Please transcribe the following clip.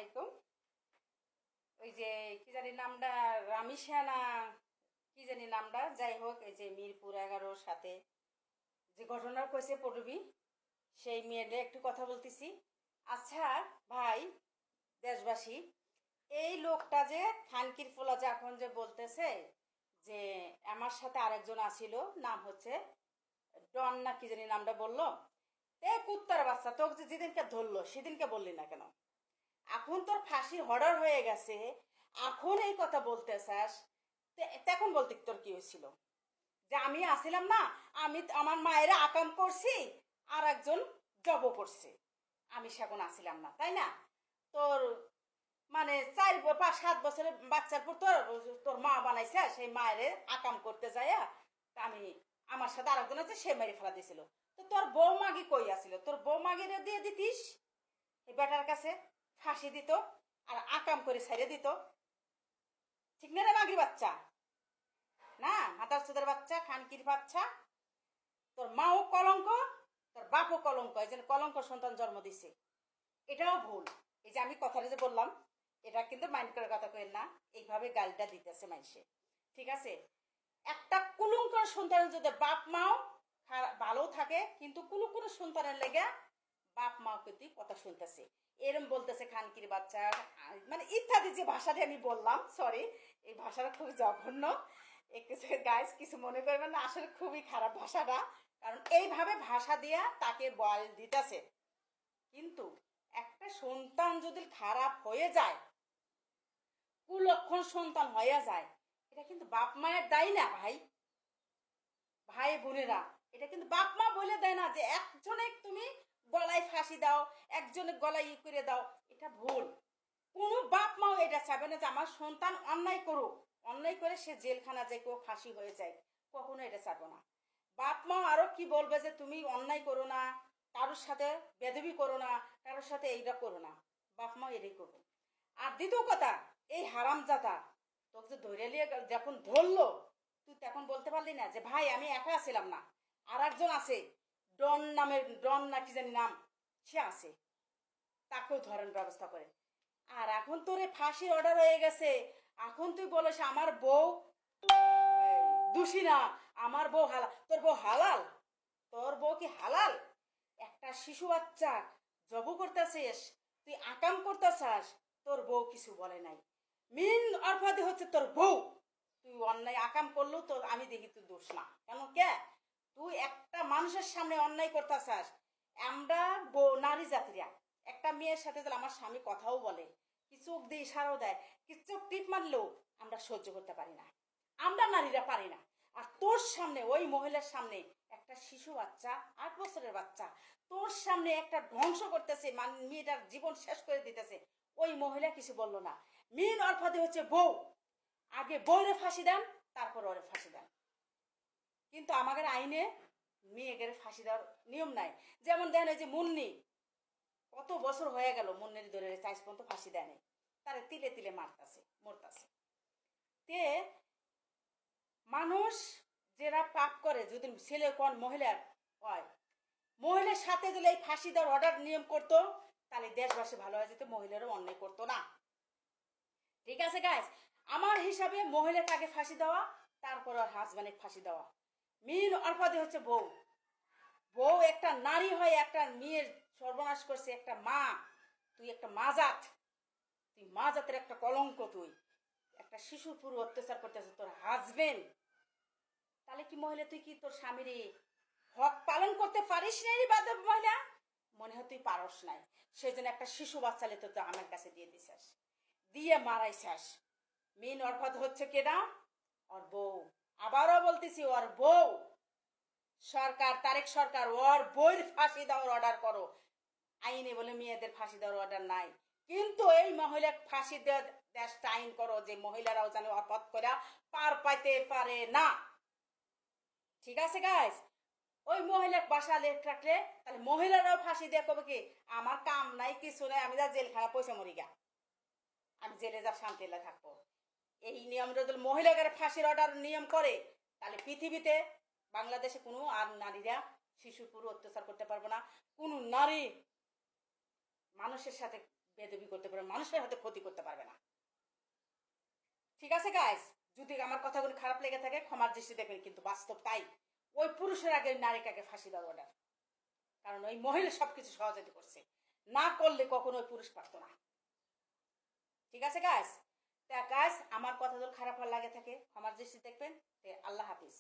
আলাইকুম। ওই যে কি জানি নামটা, রামিসা না কি জানি নামটা, যাই হোক, এই যে মিরপুর 11-র সাথে যে ঘটনা কইছে পড়বি, সেই মেয়েদের একটু কথা বলতেছি। আচ্ছা ভাই, দেশবাসী, এই লোকটা যে খানকির ফোলা যে এখন যে বলতেছে যে আমার সাথে আরেকজন আসিল, নাম হচ্ছে ডন না কি জানি নামটা বললো, এ কুত্তার বাচ্চা, তোকে যে যেদিনকে ধরলো সেদিনকে বললি না কেন? এখন তোর ফাঁসির অর্ডার হয়ে গেছে, এখন এই কথা বলতে চাস? তখন বলতে তোর কি হয়েছিল? যে আমি আসিলাম না, আমি আমার মায়ের আকাম করছি, আর একজন জব করছে, আমি সেখন আসিলাম না, তাই না? তোর মানে 4-5-7 বছরের বাচ্চার পর তোর তোর মা বানাইছে, সেই মায়ের আকাম করতে যায় আমি, আমার সাথে আরেকজন আছে, সে মেরে ফেলা দিয়েছিল। তো তোর বউ মাগি কই আসিল? তোর বউ মাগিরে দিয়ে দিতিস, এই বেটার কাছে ফাঁসি দিত আর আকাম করে ছেড়ে দিত। ঠিক না রে মাগির বাচ্চা? না, হাতার চোদের বাচ্চা, খানকির বাচ্চা, তোর মাও কলঙ্ক, তোর বাপও কলঙ্ক, এই যে কলঙ্ক সন্তান জন্ম দিছে, এটাও ভুল। এই যে আমি কথাটা যে বললাম, এটা কিন্তু মাইন্ড করার কথা কেন না, এইভাবে গালটা দিতেছে মানুষে, ঠিক আছে? একটা কুলঙ্কর সন্তানের যদি বাপ মাও ভালো থাকে, কিন্তু কুলঙ্কর সন্তানের লেগে বাপ মাও কিন্তু কথা শুনতেছে, এরম বলতেছে খানকির বাচ্চা, মানে ইত্যাদি যে ভাষাটি আমি বললাম, সরি, এই ভাষাটা খুবই জঘন্য, কিছু গাইস কিছু মনে করবেন না, আসলে খুবই খারাপ ভাষাটা, কারণ এইভাবে ভাষা দিয়া তাকে বল দিতেছে। কিন্তু একটা সন্তান যদি খারাপ হয়ে যায়, কুলক্ষণ সন্তান হয়ে যায়, এটা কিন্তু বাপ মায়ের দায়ী না ভাই, ভাই বোনেরা, এটা কিন্তু বাপ মা বলে দেয় না যে একজনে তুমি গলায় ফাঁসি দাও, একজনে গলায় করে দাও, এটা ভুল। কোনো বাপ মাও এটা চাবে না যে আমার সন্তান অন্যায় করুক, অন্যায় করে সে জেলখানা যায়, কেউ ফাঁসি হয়ে যায়, কখনো এটা চাবো না। বাপ মা আরো কি বলবে যে তুমি অন্যায় করো না, কারোর সাথে বেদবি করো না, কারোর সাথে এইটা করো না, বাপ মা এটাই করবে। আর দ্বিতীয় কথা, এই হারামজাদা তোকে যে ধরে নিয়ে যখন ধরলো, তুই তখন বলতে পারলি না যে ভাই আমি একা ছিলাম না, আর একজন আছে, ডন নামের, ডন না কি জানি নাম, সে আছে, তাকেও ধরেন ব্যবস্থা করে। আর এখন তোর ফাঁসির অর্ডার হয়ে গেছে, এখন তুই বলিস আমার বউ দোষী না, আমার বউ হালাল। তোর বউ হালাল? তোর বউ কি হালাল? একটা শিশু বাচ্চা জব করতেছিস, তুই আকাম করতেছাস, তোর বউ কিছু বলে নাই। মেন অপরাধী হচ্ছে তোর বউ। তুই অন্যায় আকাম করলেও তোর আমি দেখি তুই দোষ না কেন, কে? তুই একটা মানুষের সামনে অন্যায় করতেছাস। আমরা বউ নারী জাতিরা একটা মেয়ের সাথে যদি আমার স্বামী কথাও বলে, কি চোখ দিয়ে ইশারাও দেয়, কি চোখ টিপ মারলেও আমরা সহ্য করতে পারি না, আমরা নারীরা পারি না। আর তোর সামনে, ওই মহিলার সামনে একটা শিশু বাচ্চা, 8 বছরের বাচ্চা, তোর সামনে একটা ধ্বংস করতেছে, মেয়েটার জীবন শেষ করে দিতেছে, ওই মহিলা কিছু বললো না। মেন অপরাধী হচ্ছে বউ। আগে বউরে ফাঁসি দেন, তারপর ওরে ফাঁসি দেন। কিন্তু আমাদের আইনে মেয়েদের ফাঁসি দেওয়ার নিয়ম নাই। যেমন দেখেন, এই যে মুন্নি, কত বছর হয়ে গেল মুন্নির ধরে চাইজ পর্যন্ত ফাঁসি দেয় নাই, তারে তিলে তিলে মারতাছে, মরতাছে। তে মানুষ যারা পাপ করে, যদি ছেলে কোন মহিলার হয়, মহিলার সাথে যদি এই ফাঁসি দেওয়ার অর্ডার নিয়ম করতো, তাহলে দেশবাসী ভালো হয়ে যেত, মহিলারও অন্যায় করতো না। ঠিক আছে গাইস, আমার হিসাবে মহিলাকে আগে ফাঁসি দেওয়া, তারপর আর হাজব্যান্ডে ফাঁসি দেওয়া। মেন অপরাধী হচ্ছে বউ। বউ একটা নারী হয় একটা মেয়ের সর্বনাশ করছে, একটা মা, তুই একটা মাজাত, তুই মাজাতের একটা কলঙ্ক, তুই একটা শিশুর পুরো অত্যাচার করতেছে তোর হাজবেন্ড। তাহলে কি মহিলা, তুই কি তোর স্বামীর হক পালন করতে পারিস নাই রে? বাদ মহিলা, মনে হয় তুই পারস নাই, সেই জন্য একটা শিশু বাচ্চালে তো আমার কাছে দিয়ে দিছাস, দিয়ে মারাইছাস। মেন অর্পাত হচ্ছে কেডা? ওর বউ। আবারও বলতেছি, ওর বউ। সরকার, তারেক সরকার, ওর বইয়ের ফাঁসি দেওয়ার অর্ডার করো। আইনে বলে মেয়েদের ফাঁসি দেওয়ার অর্ডার নাই, কিন্তু এই মহিলা ফাঁসি দেশটা আইন করো যে মহিলারাও যেন অপরাধ করে পার পাইতে পারে না। ঠিক আছে গাইস? ওই মহিলা বাসা লেট রাখলে তাহলে মহিলারাও ফাঁসি দিয়ে কবে কি আমার কাম নাই, কিছু নাই, আমি যা জেলখানা পয়সা মরি গা, আমি জেলে যা শান্তি থাকবো। এই নিয়মটা যদি মহিলাদের ফাঁসির অর্ডার নিয়ম করে, তাহলে পৃথিবীতে বাংলাদেশে কোনো আর নারীরা শিশুর পুরো অত্যাচার করতে পারবো না। কোনো নারী মানুষের সাথে বেদবি করতে পারবে, মানুষের হাতে ক্ষতি করতে পারবে না। ঠিক আছে গাইজ, যদি আমার কথাগুলো খারাপ লেগে থাকে ক্ষমার দৃষ্টি দেখবেন, কিন্তু বাস্তব তাই। ওই পুরুষের আগে নারীকে আগে ফাঁসি দেওয়ার অর্ডার, কারণ ওই মহিলা সবকিছু সহযোগিতা করছে, না করলে কখনো ওই পুরুষ পারতো না। ঠিক আছে গাইজ, তা গাইজ আমার কথাগুলো খারাপ লাগে থাকে ক্ষমার দৃষ্টি দেখবেন। আল্লাহ হাফিজ।